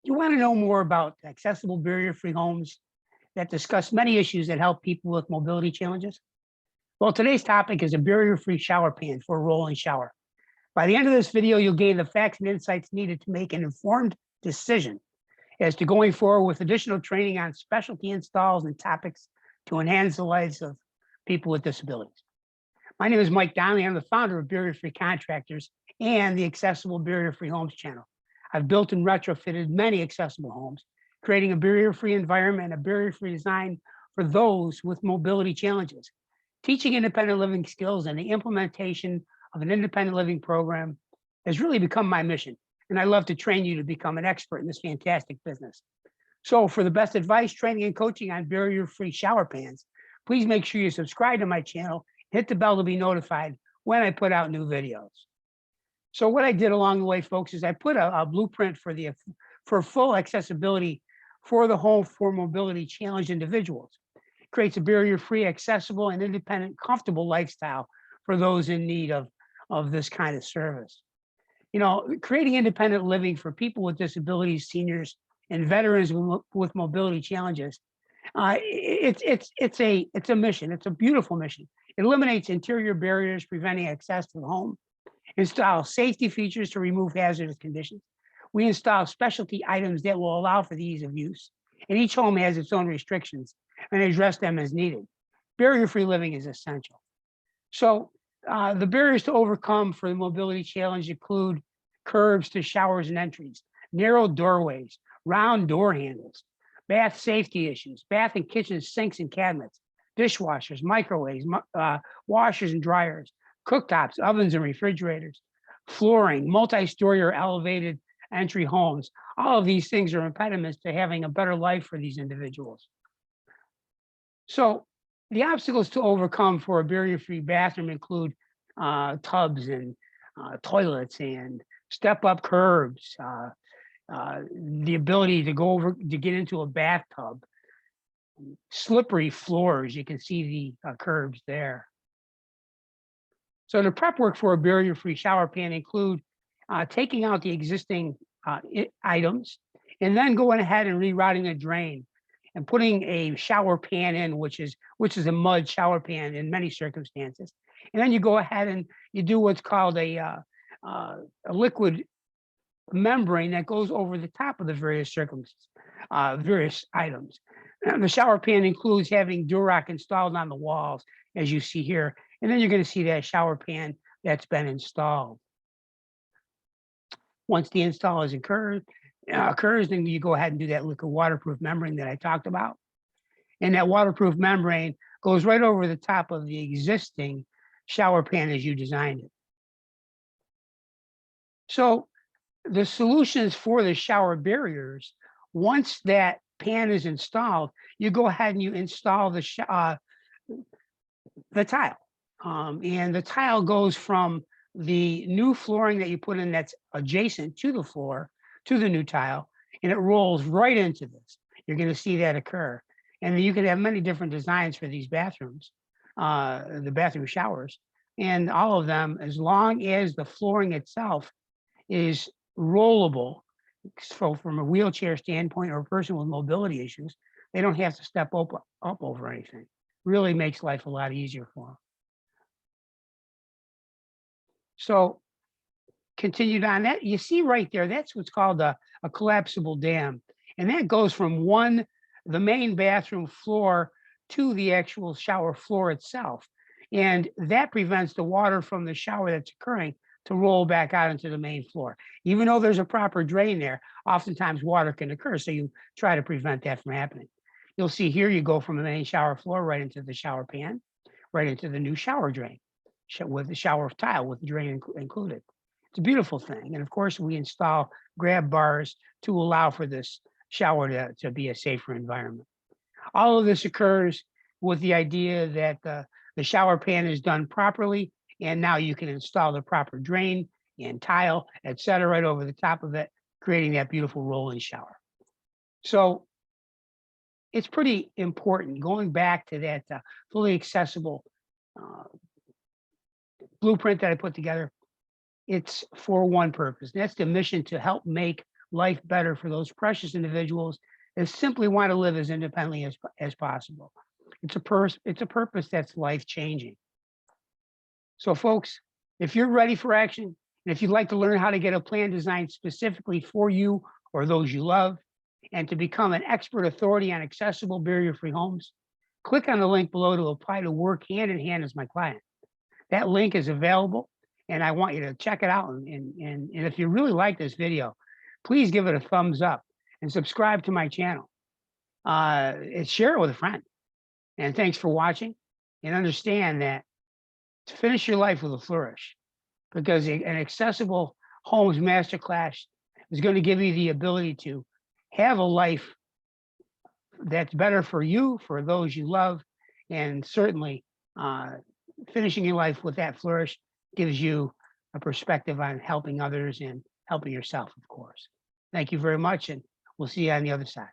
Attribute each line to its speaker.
Speaker 1: You want to know more about accessible barrier-free homes that discuss many issues that help people with mobility challenges? Well, today's topic is a barrier-free shower pan for a rolling shower. By the end of this video, you'll gain the facts and insights needed to make an informed decision as to going forward with additional training on specialty installs and topics to enhance the lives of people with disabilities. My name is Mike Donnelly. I'm the founder of Barrier Free Contractors and the Accessible Barrier Free Homes channel. I've built and retrofitted many accessible homes, creating a barrier-free environment, a barrier-free design for those with mobility challenges. Teaching independent living skills and the implementation of an independent living program has really become my mission. And I love to train you to become an expert in this fantastic business. So for the best advice, training, and coaching on barrier-free shower pans, please make sure you subscribe to my channel, hit the bell to be notified when I put out new videos. So what I did along the way, folks, is I put a blueprint for full accessibility for the home for mobility challenged individuals. It creates a barrier-free, accessible, and independent, comfortable lifestyle for those in need of this kind of service. You know, creating independent living for people with disabilities, seniors, and veterans with mobility challenges. It's a mission. It's a beautiful mission. It eliminates interior barriers preventing access to the home. Install safety features to remove hazardous conditions. We install specialty items that will allow for the ease of use. And each home has its own restrictions and address them as needed. Barrier-free living is essential. So the barriers to overcome for the mobility challenge include curbs to showers and entries, narrow doorways, round door handles, bath safety issues, bath and kitchen sinks and cabinets, dishwashers, microwaves, washers and dryers, cooktops, ovens and refrigerators, flooring, multi-story or elevated entry homes. All of these things are impediments to having a better life for these individuals. So the obstacles to overcome for a barrier-free bathroom include tubs and toilets and step-up curbs, the ability to get into a bathtub, slippery floors. You can see the curbs there. So the prep work for a barrier-free shower pan include taking out the existing items and then going ahead and rerouting a drain and putting a shower pan in, which is a mud shower pan in many circumstances. And then you go ahead and you do what's called a liquid membrane that goes over the top of the various items. And the shower pan includes having Durock installed on the walls, as you see here. And then you're going to see that shower pan that's been installed. Once the install occurs, then you go ahead and do that liquid waterproof membrane that I talked about. And that waterproof membrane goes right over the top of the existing shower pan as you designed it. So the solutions for the shower barriers, once that pan is installed, you go ahead and you install the tile. And the tile goes from the new flooring that you put in that's adjacent to the floor, to the new tile, and it rolls right into this. You're going to see that occur. And you can have many different designs for these bathrooms, the bathroom showers, and all of them, as long as the flooring itself is rollable. So from a wheelchair standpoint or a person with mobility issues, they don't have to step up over anything. Really makes life a lot easier for them. So continued on that, you see right there, that's what's called a collapsible dam. And that goes from the main bathroom floor to the actual shower floor itself. And that prevents the water from the shower that's occurring to roll back out into the main floor. Even though there's a proper drain there, oftentimes water can occur. So you try to prevent that from happening. You'll see here, you go from the main shower floor right into the shower pan, right into the new shower drain with the shower tile with the drain included. It's a beautiful thing. And of course, we install grab bars to allow for this shower to be a safer environment. All of this occurs with the idea that the shower pan is done properly, and now you can install the proper drain and tile, et cetera, right over the top of it, creating that beautiful roll-in shower. So it's pretty important, going back to that fully accessible blueprint that I put together. It's for one purpose, and that's the mission to help make life better for those precious individuals that simply want to live as independently as possible. It's a purpose that's life changing. So, folks, if you're ready for action, and if you'd like to learn how to get a plan designed specifically for you or those you love, and to become an expert authority on accessible barrier-free homes, click on the link below to apply to work hand in hand as my client. That link is available, and I want you to check it out. And if you really like this video, please give it a thumbs up and subscribe to my channel. And share it with a friend. And thanks for watching. And understand that to finish your life with a flourish, because an accessible homes masterclass is going to give you the ability to have a life that's better for you, for those you love, and certainly finishing your life with that flourish gives you a perspective on helping others and helping yourself, of course. Thank you very much, and we'll see you on the other side.